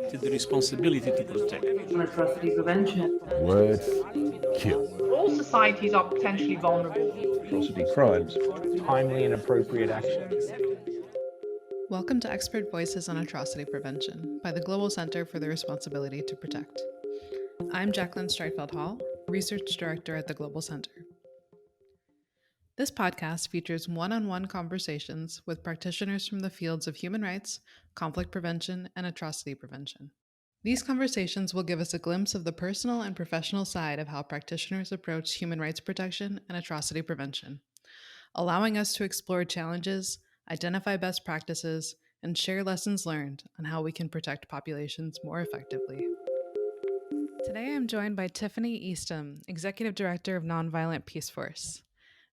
to the responsibility to protect. On atrocity prevention. Words kill. All societies are potentially vulnerable. Atrocity crimes. Timely and appropriate action. Welcome to Expert Voices on Atrocity Prevention by the Global Center for the Responsibility to Protect. I'm Jacqueline Streitfeld Hall, Research Director at the Global Center. This podcast features one-on-one conversations with practitioners from the fields of human rights, conflict prevention, and atrocity prevention. These conversations will give us a glimpse of the personal and professional side of how practitioners approach human rights protection and atrocity prevention, allowing us to explore challenges, identify best practices, and share lessons learned on how we can protect populations more effectively. Today I'm joined by Tiffany Easthom, Executive Director of Nonviolent Peaceforce.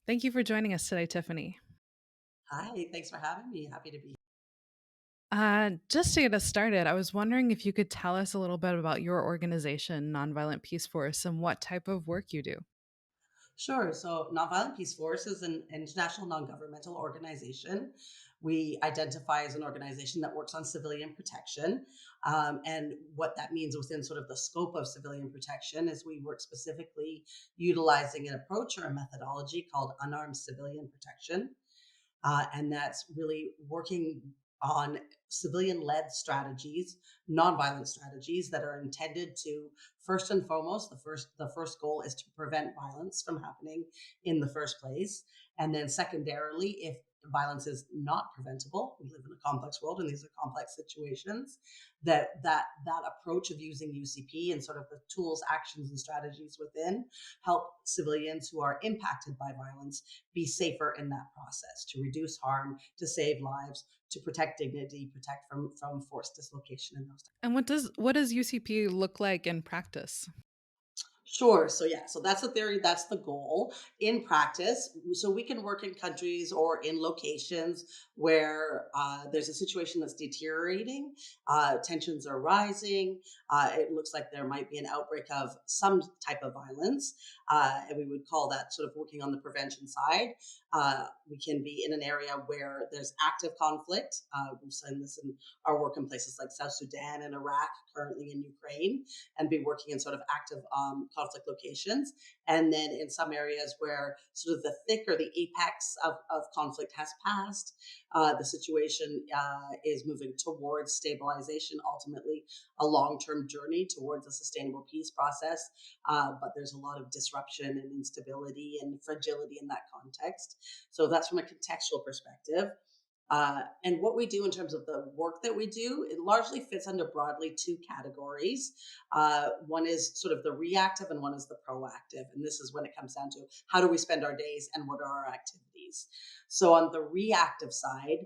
Thank you for joining us today, Tiffany. Hi, thanks for having me. Happy to be here. Just to get us started, I was wondering if you could tell us a little bit about your organization, Nonviolent Peaceforce, and what type of work you do. Sure. So Nonviolent Peaceforce is an international non-governmental organization. We identify as an organization that works on civilian protection. And what that means within sort of the scope of civilian protection is we work specifically utilizing an approach or a methodology called Unarmed Civilian Protection. And that's really working on civilian-led strategies, nonviolent strategies that are intended to, first and foremost, the first goal is to prevent violence from happening in the first place. And then secondarily, if violence is not preventable, we live in a complex world and these are complex situations, that approach of using UCP and sort of the tools, actions, and strategies within help civilians who are impacted by violence be safer in that process, to reduce harm, to save lives, to protect dignity, protect from forced dislocation and those types. And what does UCP look like in practice? Sure. So that's the theory. That's the goal. In practice, so we can work in countries or in locations where there's a situation that's deteriorating, tensions are rising. It looks like there might be an outbreak of some type of violence, and we would call that sort of working on the prevention side. We can be in an area where there's active conflict. We've seen this in our work in places like South Sudan and Iraq, currently in Ukraine, and be working in sort of active conflict locations. And then in some areas where sort of the thick or the apex of conflict has passed, the situation is moving towards stabilization, ultimately a long-term journey towards a sustainable peace process. But there's a lot of disruption and instability and fragility in that context. So that's from a contextual perspective. And what we do in terms of the work that we do, it largely fits under broadly two categories. One is sort of the reactive and one is the proactive. And this is when it comes down to how do we spend our days and what are our activities. So on the reactive side,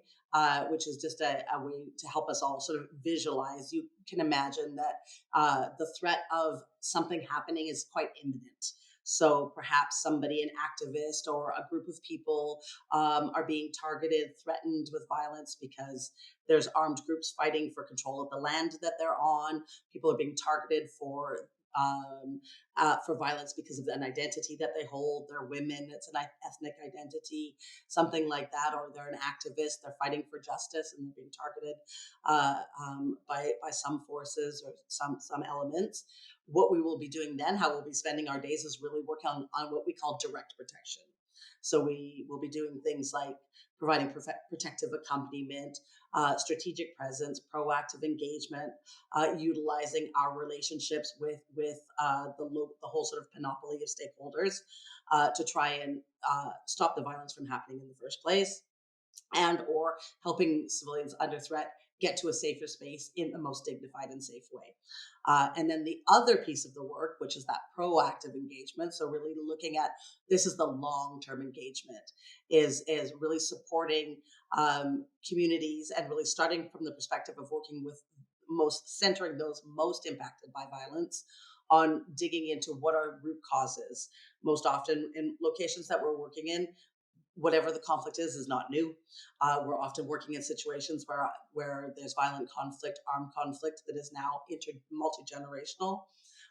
which is just a way to help us all sort of visualize, you can imagine that the threat of something happening is quite imminent. So perhaps somebody, an activist or a group of people are being targeted, threatened with violence because there's armed groups fighting for control of the land that they're on. People are being targeted for violence because of an identity that they hold. They're women, it's an ethnic identity, something like that, or they're an activist, they're fighting for justice and they're being targeted by some forces or some elements. What we will be doing then, how we'll be spending our days, is really work on what we call direct protection. So we will be doing things like providing protective accompaniment, strategic presence, proactive engagement, utilizing our relationships with the whole sort of panoply of stakeholders to try and stop the violence from happening in the first place, and or helping civilians under threat get to a safer space in the most dignified and safe way. And then the other piece of the work, which is that proactive engagement, so really looking at, this is the long-term engagement, is really supporting communities and really starting from the perspective of working with centering those most impacted by violence on digging into what are root causes. Most often in locations that we're working in, whatever the conflict is not new. We're often working in situations where there's violent conflict, armed conflict that is now multi-generational.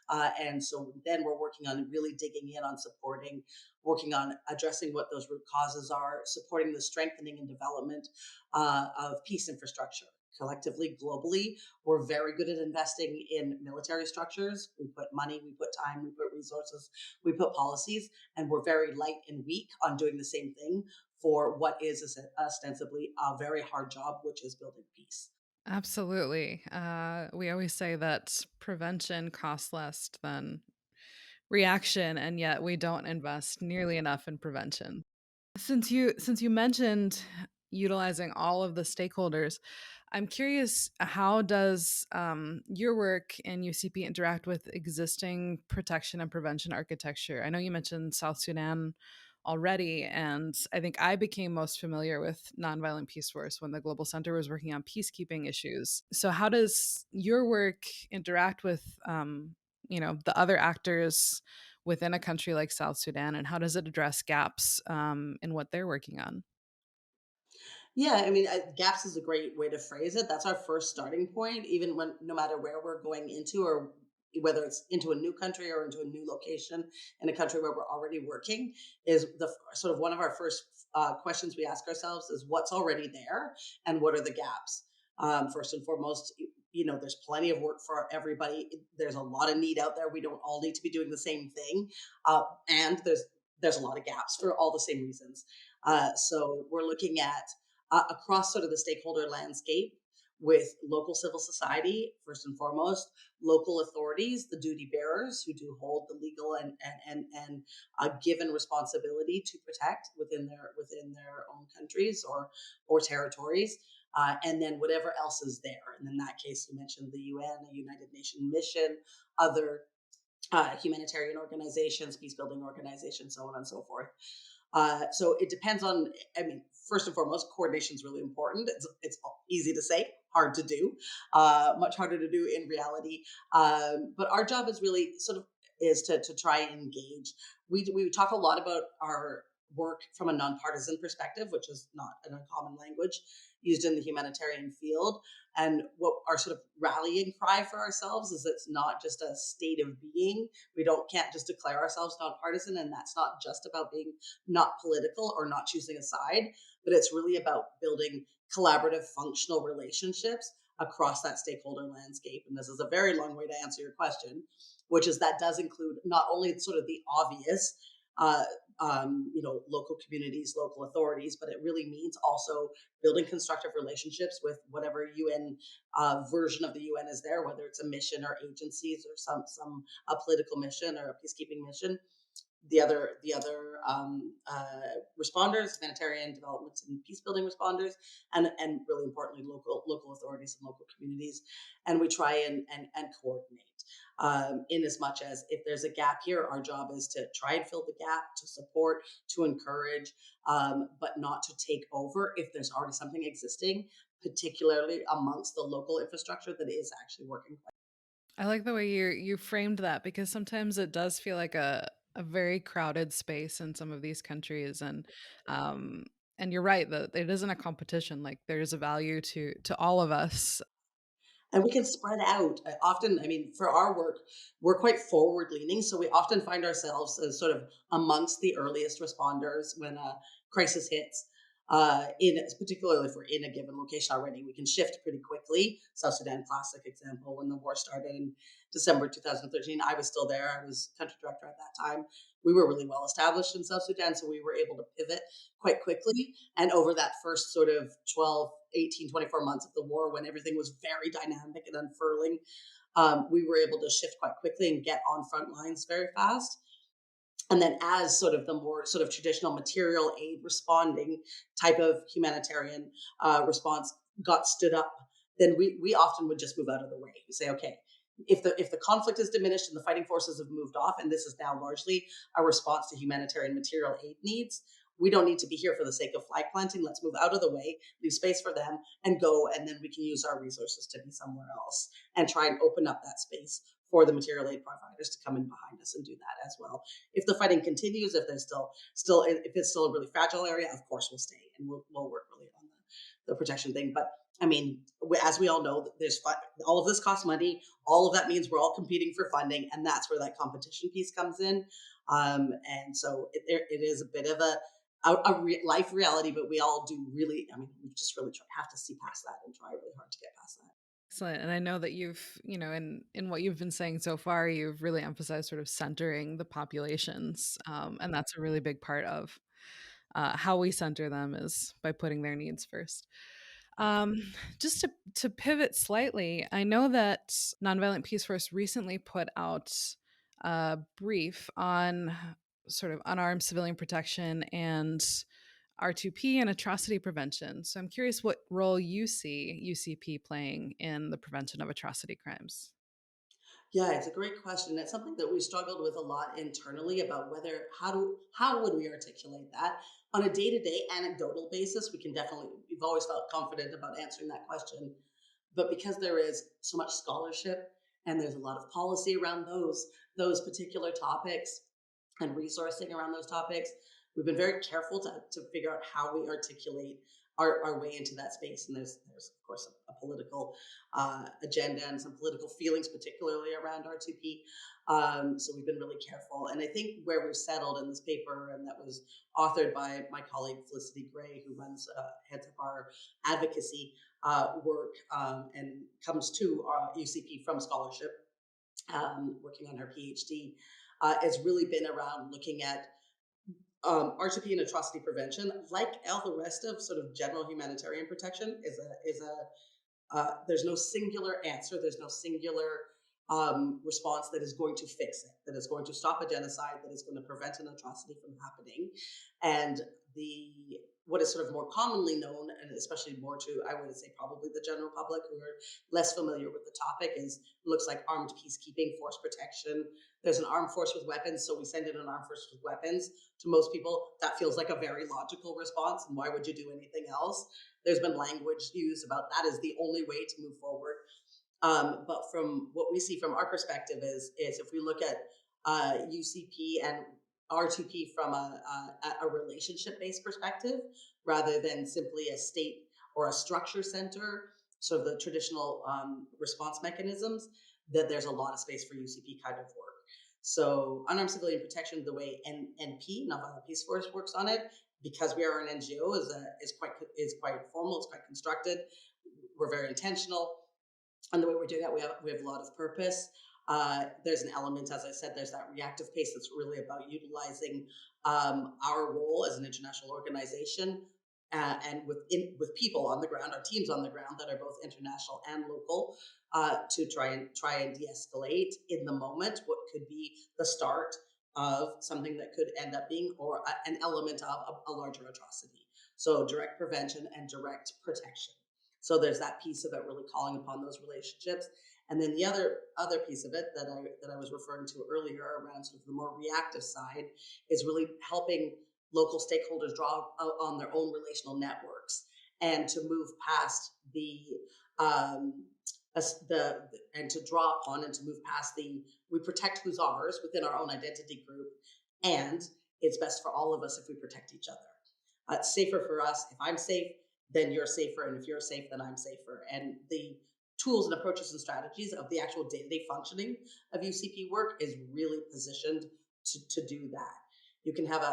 And so then we're working on really digging in on supporting, working on addressing what those root causes are, supporting the strengthening and development of peace infrastructure collectively, globally, we're very good at investing in military structures. We put money, we put time, we put resources, we put policies, and we're very light and weak on doing the same thing for what is ostensibly a very hard job, which is building peace. Absolutely. We always say that prevention costs less than reaction, and yet we don't invest nearly enough in prevention. Since you mentioned utilizing all of the stakeholders, I'm curious, how does your work in UCP interact with existing protection and prevention architecture? I know you mentioned South Sudan already, and I think I became most familiar with Nonviolent Peaceforce when the Global Center was working on peacekeeping issues. So, how does your work interact with the other actors within a country like South Sudan, and how does it address gaps in what they're working on? Yeah, I mean, gaps is a great way to phrase it. That's our first starting point, even when no matter where we're going into, or whether it's into a new country or into a new location in a country where we're already working, is the sort of one of our first questions we ask ourselves is what's already there and what are the gaps. First and foremost, there's plenty of work for everybody. There's a lot of need out there. We don't all need to be doing the same thing, and there's a lot of gaps for all the same reasons. So we're looking at across sort of the stakeholder landscape with local civil society, first and foremost, local authorities, the duty bearers who do hold the legal and given responsibility to protect within their own countries or territories. And then whatever else is there. And in that case, you mentioned the UN, a United Nations mission, other humanitarian organizations, peace building organizations, so on and so forth. So it depends on, I mean, first and foremost, coordination is really important. It's easy to say, hard to do, much harder to do in reality. But our job is really sort of is to try and engage. We talk a lot about our work from a nonpartisan perspective, which is not an uncommon language used in the humanitarian field. And what our sort of rallying cry for ourselves is it's not just a state of being. We can't just declare ourselves nonpartisan, and that's not just about being not political or not choosing a side, but it's really about building collaborative, functional relationships across that stakeholder landscape. And this is a very long way to answer your question, which is that does include not only sort of the obvious, uh, local communities, local authorities, but it really means also building constructive relationships with whatever UN version of the UN is there, whether it's a mission or agencies or some a political mission or a peacekeeping mission, the other responders, humanitarian development and peace building responders, and really importantly, local authorities and local communities. And we try and coordinate. In as much as if there's a gap here, our job is to try and fill the gap, to support, to encourage, but not to take over if there's already something existing, particularly amongst the local infrastructure that is actually working. I like the way you framed that, because sometimes it does feel like a very crowded space in some of these countries, um and you're right that it isn't a competition. Like, there's a value to all of us. And we can spread out. Often, I mean, for our work, we're quite forward leaning. So we often find ourselves as sort of amongst the earliest responders when a crisis hits. Particularly if we're in a given location already, we can shift pretty quickly. South Sudan, classic example. When the war started in December 2013, I was still there. I was country director at that time. We were really well established in South Sudan, so we were able to pivot quite quickly. And over that first sort of 12, 18, 24 months of the war, when everything was very dynamic and unfurling, we were able to shift quite quickly and get on front lines very fast. And then as sort of the more sort of traditional material aid responding type of humanitarian response got stood up, then we often would just move out of the way. We say, okay, if the conflict is diminished and the fighting forces have moved off, and this is now largely a response to humanitarian material aid needs, we don't need to be here for the sake of flag planting. Let's move out of the way, leave space for them, and go. And then we can use our resources to be somewhere else and try and open up that space for the material aid providers to come in behind us and do that as well. If the fighting continues, if there's still if it's still a really fragile area, of course we'll stay and we'll work really on the protection thing. But I mean, as we all know, all of this costs money. All of that means we're all competing for funding, and that's where that competition piece comes in. And so it is a bit of life reality, but we all do really, I mean, we just really have to see past that and try really hard to get past that. Excellent. And I know that you've, in what you've been saying so far, you've really emphasized sort of centering the populations. And that's a really big part of how we center them is by putting their needs first. Um, just to pivot slightly, I know that Nonviolent Peaceforce recently put out a brief on sort of unarmed civilian protection and R2P and atrocity prevention. So I'm curious what role you see UCP playing in the prevention of atrocity crimes. Yeah, it's a great question. It's something that we struggled with a lot internally about whether how would we articulate that on a day-to-day anecdotal basis. We can definitely, we've always felt confident about answering that question, but because there is so much scholarship and there's a lot of policy around those particular topics and resourcing around those topics, we've been very careful to figure out how we articulate our way into that space. And there's of course a political agenda and some political feelings, particularly around R2P. So we've been really careful. And I think where we've settled in this paper, and that was authored by my colleague Felicity Gray, who heads up our advocacy work, and comes to UCP from scholarship, working on her PhD, has really been around looking at R2P and atrocity prevention, like all the rest of sort of general humanitarian protection, is a there's no singular answer. There's no singular response that is going to fix it, that is going to stop a genocide, that is going to prevent an atrocity from happening. And the what is sort of more commonly known, and especially more to, I would say, probably the general public who are less familiar with the topic, is looks like armed peacekeeping, force protection. There's an armed force with weapons, so we send in an armed force with weapons. To most people, that feels like a very logical response, and why would you do anything else? There's been language used about that is the only way to move forward. But from what we see from our perspective is if we look at UCP and R2P from a relationship-based perspective, rather than simply a state or a structure center, sort of the traditional response mechanisms, that there's a lot of space for UCP kind of work. So unarmed civilian protection, the way NP, Nonviolent Peaceforce, works on it, because we are an NGO, is quite formal. It's quite constructed. We're very intentional, and the way we're doing that, we have a lot of purpose. There's an element, as I said, there's that reactive pace that's really about utilizing our role as an international organization, and with people on the ground, our teams on the ground that are both international and local, to try and de-escalate in the moment what could be the start of something that could end up being or an element of a larger atrocity. So direct prevention and direct protection. So there's that piece of it, really calling upon those relationships. And then the other piece of it that I was referring to earlier around sort of the more reactive side is really helping local stakeholders draw on their own relational networks and to move past and to draw upon and to move past we protect who's ours within our own identity group, and it's best for all of us if we protect each other. It's safer for us if I'm safe, then you're safer, and if you're safe, then I'm safer. And the tools and approaches and strategies of the actual day-to-day functioning of UCP work is really positioned to do that. You can have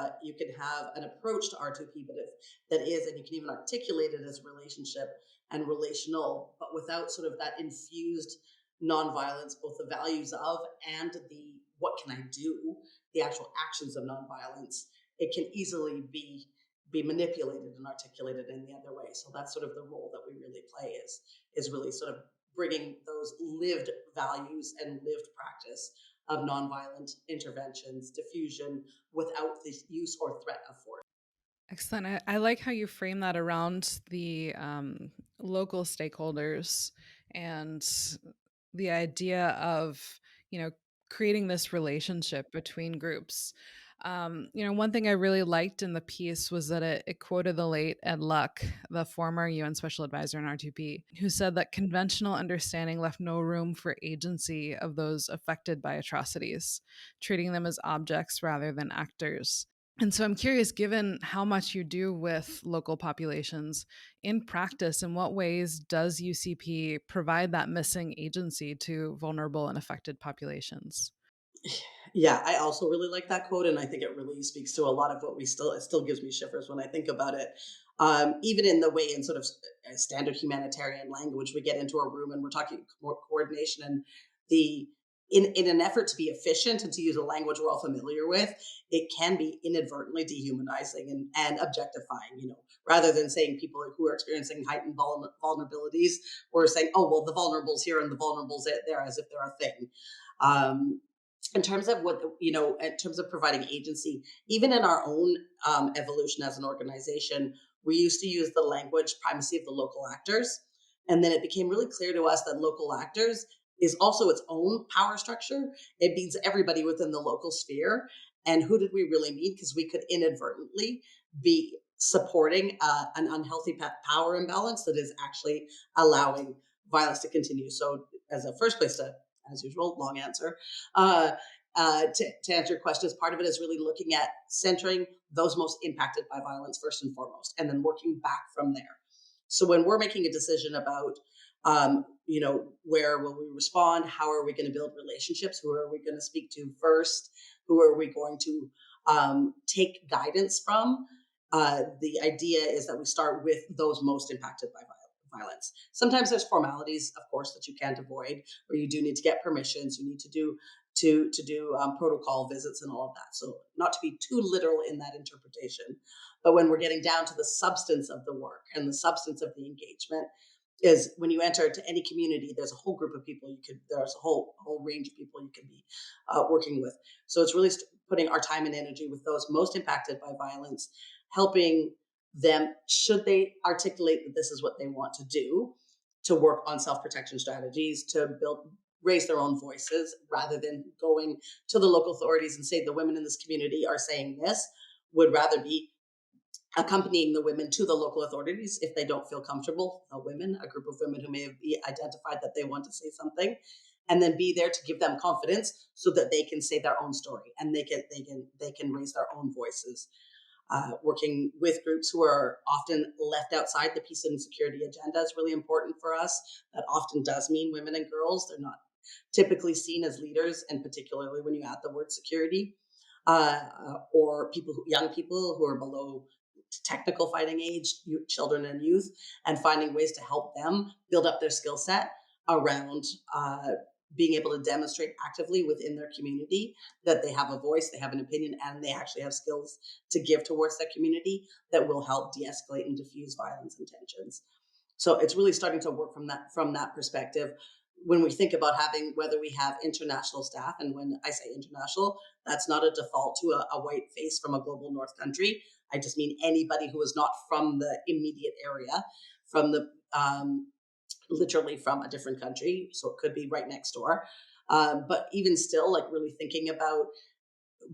an approach to R2P, but if that is, and you can even articulate it as relationship and relational, but without sort of that infused nonviolence, both the values of and the what can I do, the actual actions of nonviolence, it can easily be manipulated and articulated in the other way. So that's sort of the role that we really play is really sort of bringing those lived values and lived practice of nonviolent interventions, diffusion, without the use or threat of force. Excellent. I like how you frame that around the local stakeholders and the idea of, creating this relationship between groups. One thing I really liked in the piece was that it quoted the late Ed Luck, the former UN Special Advisor in R2P, who said that conventional understanding left no room for agency of those affected by atrocities, treating them as objects rather than actors. And so I'm curious, given how much you do with local populations in practice, in what ways does UCP provide that missing agency to vulnerable and affected populations? Yeah, I also really like that quote, and I think it really speaks to a lot of what we still. It still gives me shivers when I think about it. Even in the way, in sort of standard humanitarian language, we get into a room and we're talking coordination and the in an effort to be efficient and to use a language we're all familiar with, it can be inadvertently dehumanizing and objectifying. Rather than saying people who are experiencing heightened vulnerabilities, we're saying, oh well, the vulnerables here and the vulnerables there, as if they're a thing. Um, in terms of in terms of providing agency, even in our own evolution as an organization, we used to use the language primacy of the local actors. And then it became really clear to us that local actors is also its own power structure. It means everybody within the local sphere. And who did we really mean? Because we could inadvertently be supporting an unhealthy power imbalance that is actually allowing violence to continue. So, as a first place to, as usual, long answer, uh, to answer your question, as part of it is really looking at centering those most impacted by violence first and foremost, and then working back from there. So when we're making a decision about, where will we respond? How are we going to build relationships? Who are we going to speak to first? Who are we going to take guidance from? The idea is that we start with those most impacted by violence. Sometimes there's formalities, of course, that you can't avoid, where you do need to get permissions. You need to do protocol visits and all of that. So not to be too literal in that interpretation, but when we're getting down to the substance of the work and the substance of the engagement, is when you enter to any community, there's a whole group of people there's a whole range of people you can be working with. So it's really putting our time and energy with those most impacted by violence, helping them, should they articulate that this is what they want to do, to work on self-protection strategies, to raise their own voices rather than going to the local authorities and say the women in this community are saying this. Would rather be accompanying the women to the local authorities if they don't feel comfortable, a group of women who may have identified that they want to say something, and then be there to give them confidence so that they can say their own story and they can raise their own voices. Working with groups who are often left outside the peace and security agenda is really important for us. That often does mean women and girls. They're not typically seen as leaders, and particularly when you add the word security, or young people who are below technical fighting age, children and youth, and finding ways to help them build up their skill set around being able to demonstrate actively within their community that they have a voice, they have an opinion, and they actually have skills to give towards that community that will help de-escalate and diffuse violence and tensions. So it's really starting to work from that perspective. When we think about whether we have international staff, and when I say international, that's not a default to a white face from a global north country. I just mean anybody who is not from the immediate area, from the literally from a different country. So it could be right next door. But even still, like really thinking about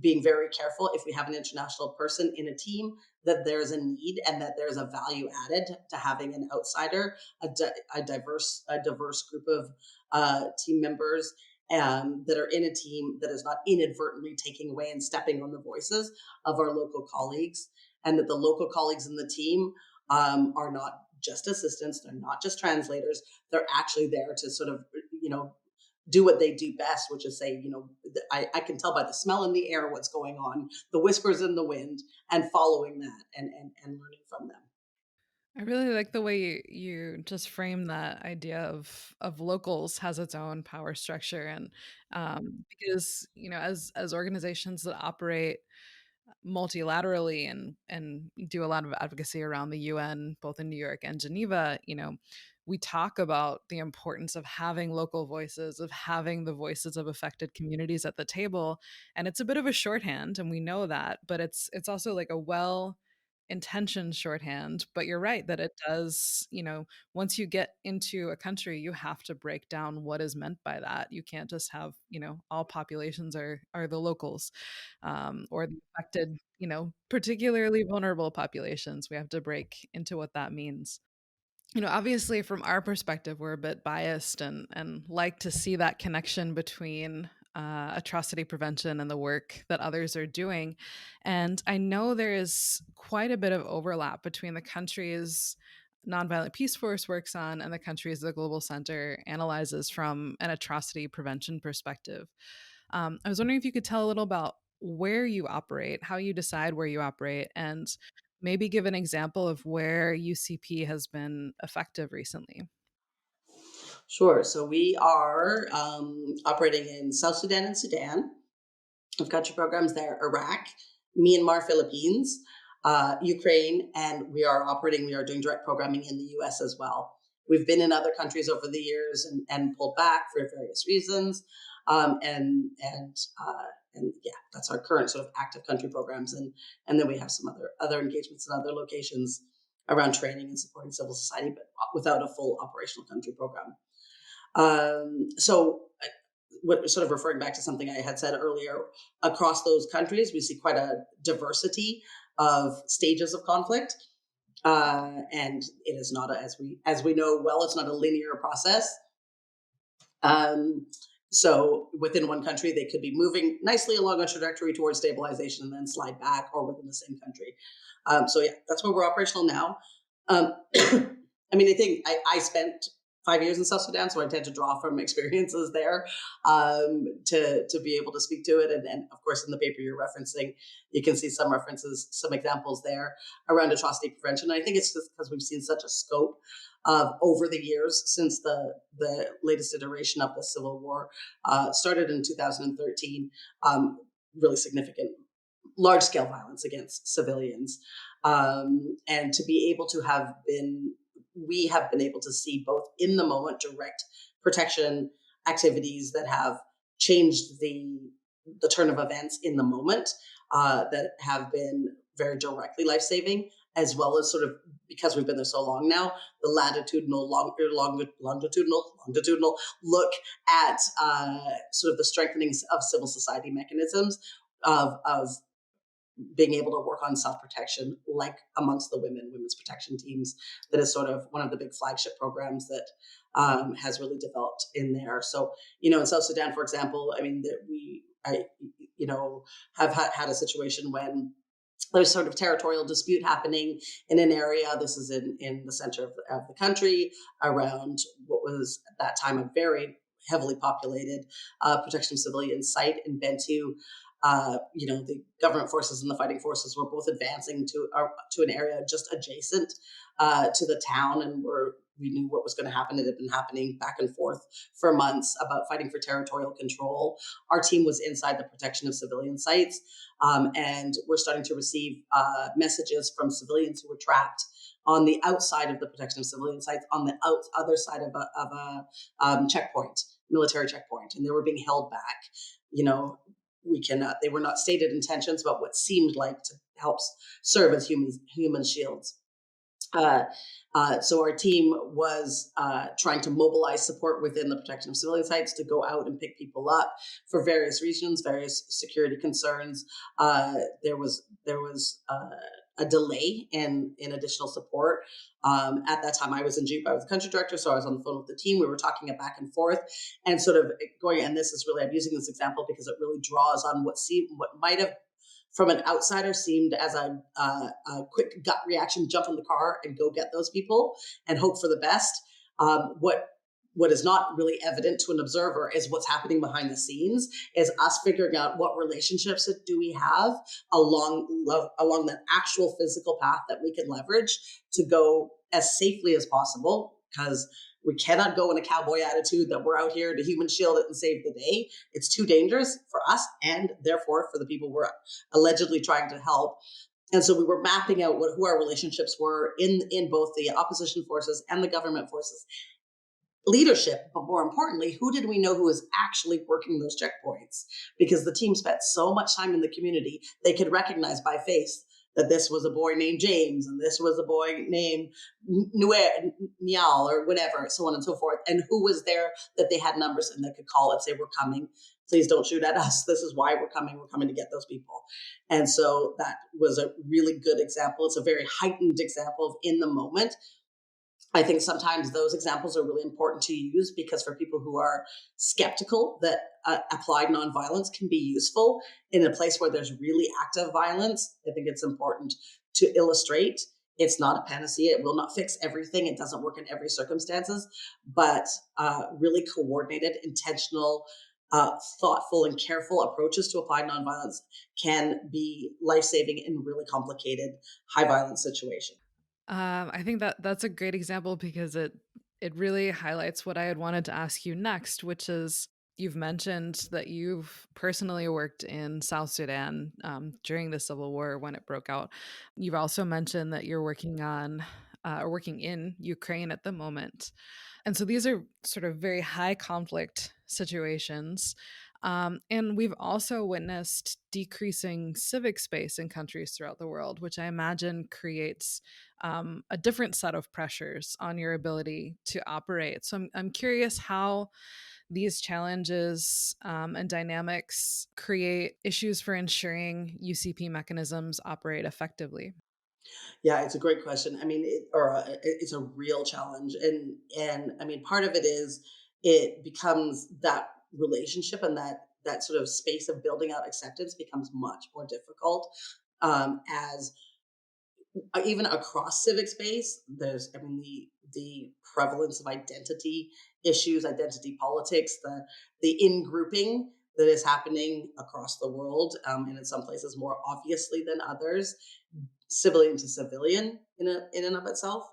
being very careful if we have an international person in a team, that there's a need and that there's a value added to having an outsider, a diverse group of team members that are in a team that is not inadvertently taking away and stepping on the voices of our local colleagues, and that the local colleagues in the team are not just assistants, they're not just translators, they're actually there to sort of, do what they do best, which is say, I can tell by the smell in the air what's going on, the whispers in the wind, and following that and learning from them. I really like the way you just frame that idea of locals has its own power structure, and because as organizations that operate multilaterally and do a lot of advocacy around the UN, both in New York and Geneva, we talk about the importance of having local voices, of having the voices of affected communities at the table. And it's a bit of a shorthand, and we know that, but it's also like a well intentioned shorthand. But you're right that it does, once you get into a country, you have to break down what is meant by that. You can't just have, all populations are the locals, or the affected, particularly vulnerable populations. We have to break into what that means. Obviously from our perspective, we're a bit biased and like to see that connection between atrocity prevention and the work that others are doing. And I know there is quite a bit of overlap between the countries Nonviolent Peaceforce works on and the countries the Global Center analyzes from an atrocity prevention perspective. I was wondering if you could tell a little about where you operate, how you decide where you operate, and maybe give an example of where UCP has been effective recently. Sure. So we are operating in South Sudan and Sudan. We've got your programs there: Iraq, Myanmar, Philippines, Ukraine, and we are doing direct programming in the US as well. We've been in other countries over the years and pulled back for various reasons. Um, and and and yeah, that's our current sort of active country programs. And then we have some other engagements in other locations around training and supporting civil society, but without a full operational country program. So what sort of referring back to something I had said earlier, across those countries, we see quite a diversity of stages of conflict. And it is not as we know well, it's not a linear process. Um, so within one country, they could be moving nicely along a trajectory towards stabilization and then slide back, or within the same country. So yeah, that's where we're operational now. Um, I mean, I think I spent 5 years in South Sudan, so I tend to draw from experiences there to be able to speak to it. And of course, in the paper you're referencing, you can see some references, some examples there around atrocity prevention. And I think it's just because we've seen such a scope over the years since the latest iteration of the civil war started in 2013. Really significant, large scale violence against civilians, and to be able to we have been able to see both in the moment direct protection activities that have changed the turn of events in the moment, that have been very directly life saving, as well as sort of, because we've been there so long now, the longitudinal look at sort of the strengthening of civil society mechanisms of being able to work on self-protection, like amongst the women's protection teams. That is sort of one of the big flagship programs that has really developed in there. So, in South Sudan, for example, I mean, have had a situation when there's sort of territorial dispute happening in an area. This is in the center of the country, around what was at that time a very heavily populated protection of civilian site in Bentiu. The government forces and the fighting forces were both advancing to an area just adjacent to the town, and we knew what was going to happen. It had been happening back and forth for months about fighting for territorial control. Our team was inside the protection of civilian sites, and we're starting to receive messages from civilians who were trapped on the outside of the protection of civilian sites, on the other side of a checkpoint, military checkpoint, and they were being held back. They were not stated intentions, but what seemed like to help serve as human shields. So our team was trying to mobilize support within the protection of civilian sites to go out and pick people up for various reasons, various security concerns. There was a delay in additional support. At that time, I was in Jeep. I was the country director, so I was on the phone with the team. We were talking it back and forth, and sort of going. And this is really, I'm using this example because it really draws on what might have, from an outsider, seemed as a quick gut reaction: jump in the car and go get those people and hope for the best. What is not really evident to an observer is what's happening behind the scenes, is us figuring out what relationships do we have along that actual physical path that we can leverage to go as safely as possible, because we cannot go in a cowboy attitude that we're out here to human shield it and save the day. It's too dangerous for us, and therefore for the people we're allegedly trying to help. And so we were mapping out who our relationships were in both the opposition forces and the government forces leadership, but more importantly, who did we know who was actually working those checkpoints? Because the team spent so much time in the community, they could recognize by face that this was a boy named James and this was a boy named Niall or whatever, so on and so forth, and who was there that they had numbers and they could call and say, we're coming. Please don't shoot at us. This is why we're coming. We're coming to get those people. And so that was a really good example. It's a very heightened example of in the moment. I think sometimes those examples are really important to use, because for people who are skeptical that applied nonviolence can be useful in a place where there's really active violence, I think it's important to illustrate it's not a panacea. It will not fix everything. It doesn't work in every circumstances, but really coordinated, intentional thoughtful and careful approaches to apply nonviolence can be life-saving in really complicated, high-violence situations. I think that that's a great example because it really highlights what I had wanted to ask you next, which is you've mentioned that you've personally worked in South Sudan during the Civil War when it broke out. You've also mentioned that you're working on or working in Ukraine at the moment. And so these are sort of very high conflict situations. And we've also witnessed decreasing civic space in countries throughout the world, which I imagine creates a different set of pressures on your ability to operate. So I'm curious how these challenges and dynamics create issues for ensuring UCP mechanisms operate effectively. Yeah, it's a great question. I mean, it's a real challenge, and I mean, part of it is it becomes that relationship and that sort of space of building out acceptance becomes much more difficult as even across civic space. There's, I mean, the prevalence of identity issues, identity politics, the in grouping that is happening across the world, and in some places more obviously than others, civilian to civilian in and of itself.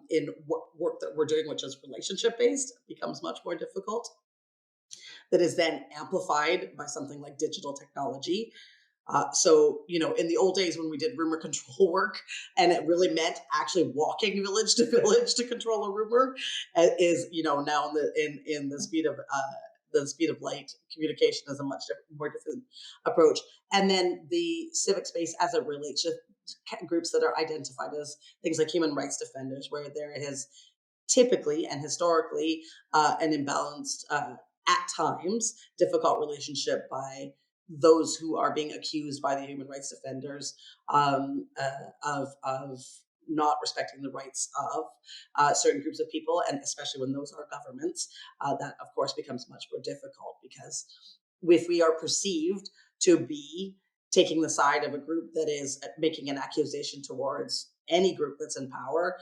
In what work that we're doing, which is relationship based, becomes much more difficult. That is then amplified by something like digital technology. So, in the old days when we did rumor control work, and it really meant actually walking village to village to control a rumor, is now in the speed of light, communication is a much more different approach. And then the civic space as it relates to groups that are identified as things like human rights defenders, where there has typically and historically an imbalanced, at times, difficult relationship by those who are being accused by the human rights defenders of not respecting the rights of certain groups of people, and especially when those are governments, that of course becomes much more difficult because if we are perceived to be taking the side of a group that is making an accusation towards any group that's in power,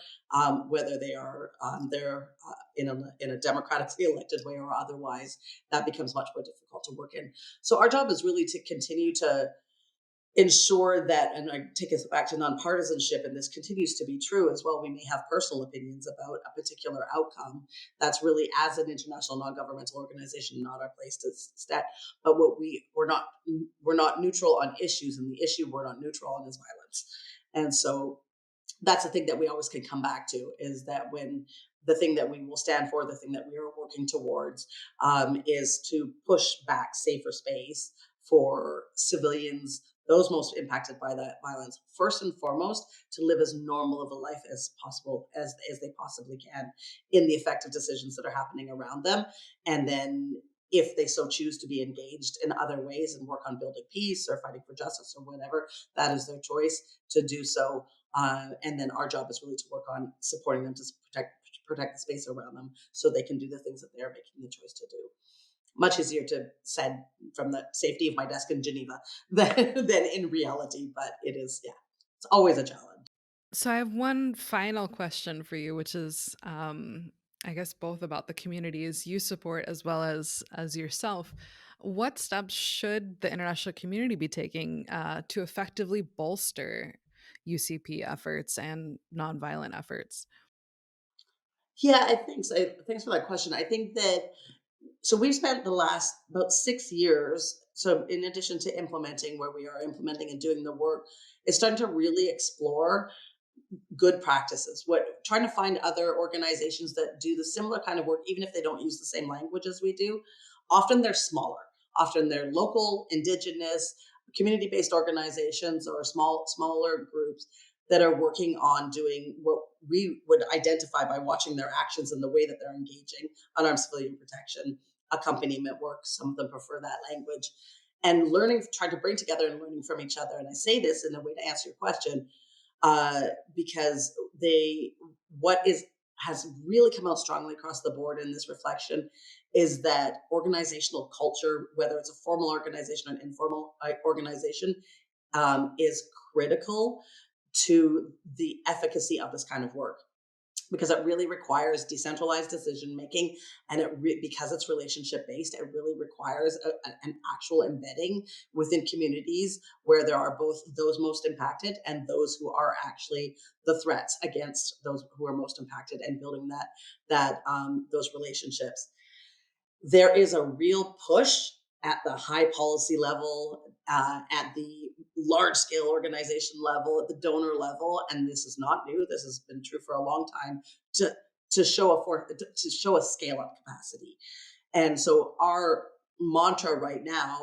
whether they are they're in a democratically elected way or otherwise, that becomes much more difficult to work in. So our job is really to continue to ensure that, and I take us back to nonpartisanship, and this continues to be true as well. We may have personal opinions about a particular outcome. That's really, as an international non-governmental organization, not our place to stat. But we're not neutral on issues, and the issue we're not neutral on is violence. And so that's the thing that we always can come back to, is that when the thing that we will stand for, the thing that we are working towards, is to push back safer space for civilians, those most impacted by that violence, first and foremost, to live as normal of a life as possible, as they possibly can, in the effective decisions that are happening around them. And then if they so choose to be engaged in other ways and work on building peace or fighting for justice or whatever, that is their choice to do so. And then our job is really to work on supporting them to protect the space around them so they can do the things that they're making the choice to do. Much easier to said from the safety of my desk in Geneva than in reality, but it is, yeah, it's always a challenge. So I have one final question for you, which is, I guess, both about the communities you support as well as yourself. What steps should the international community be taking to effectively bolster UCP efforts and nonviolent efforts? Yeah, I think so. Thanks for that question. I think that, so we've spent the last about 6 years. So in addition to implementing where we are implementing and doing the work, it's starting to really explore good practices, what trying to find other organizations that do the similar kind of work, even if they don't use the same language as we do. Often they're smaller, often they're local, indigenous, community-based organizations or smaller groups that are working on doing what we would identify by watching their actions and the way that they're engaging unarmed civilian protection, accompaniment work. Some of them prefer that language, and learning, trying to bring together and learning from each other. And I say this in a way to answer your question, uh, because what is has really come out strongly across the board in this reflection is that organizational culture, whether it's a formal organization or an informal organization, is critical to the efficacy of this kind of work. because it really requires decentralized decision making, and because it's relationship based, it really requires an actual embedding within communities where there are both those most impacted and those who are actually the threats against those who are most impacted, and building those relationships. There is a real push at the high policy level, at the large scale organization level, at the donor level, and this is not new. This has been true for a long time, to show a scale up capacity. And so our mantra right now,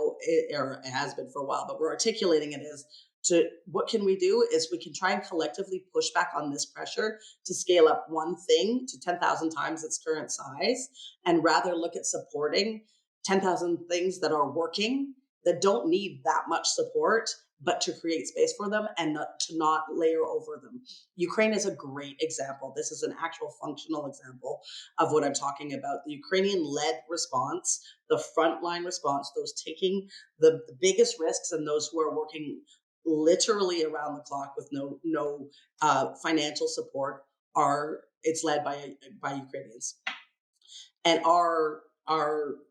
or it has been for a while, but we're articulating it as to what can we do is we can try and collectively push back on this pressure to scale up one thing to 10,000 times its current size, and rather look at supporting 10,000 things that are working, that don't need that much support, but to create space for them and to not layer over them. Ukraine is a great example. This is an actual functional example of what I'm talking about. The Ukrainian-led response, the frontline response, those taking the biggest risks and those who are working literally around the clock with no financial support, it's led by Ukrainians. And our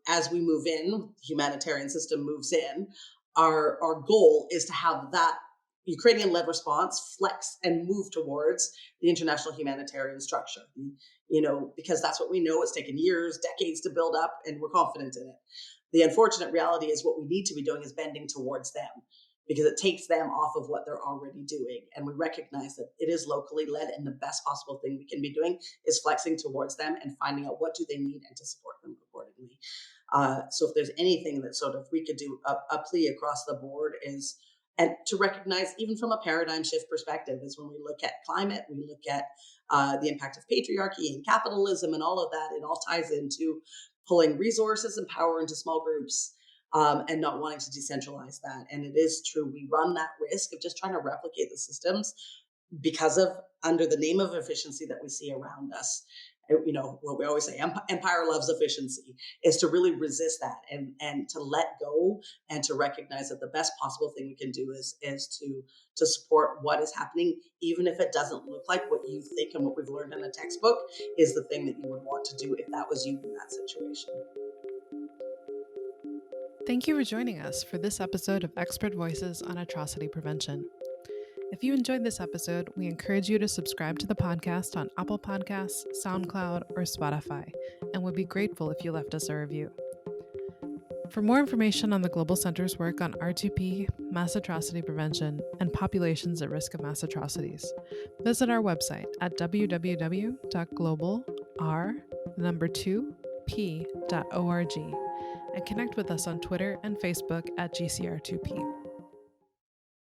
as we move in, humanitarian system moves in, our goal is to have that Ukrainian-led response flex and move towards the international humanitarian structure. Because that's what we know. It's taken years, decades to build up, and we're confident in it. The unfortunate reality is what we need to be doing is bending towards them, because it takes them off of what they're already doing. And we recognize that it is locally led, and the best possible thing we can be doing is flexing towards them and finding out what do they need and to support them accordingly. So if there's anything that sort of we could do a plea across the board is, and to recognize even from a paradigm shift perspective, is when we look at climate, we look at the impact of patriarchy and capitalism and all of that, it all ties into pulling resources and power into small groups. And not wanting to decentralize that. And it is true, we run that risk of just trying to replicate the systems because of, under the name of efficiency that we see around us. What we always say, empire loves efficiency, is to really resist that and to let go and to recognize that the best possible thing we can do is to support what is happening, even if it doesn't look like what you think and what we've learned in a textbook is the thing that you would want to do if that was you in that situation. Thank you for joining us for this episode of Expert Voices on Atrocity Prevention. If you enjoyed this episode, we encourage you to subscribe to the podcast on Apple Podcasts, SoundCloud, or Spotify, and would be grateful if you left us a review. For more information on the Global Center's work on R2P, mass atrocity prevention, and populations at risk of mass atrocities, visit our website at www.globalr2p.org and connect with us on Twitter and Facebook at GCR2P.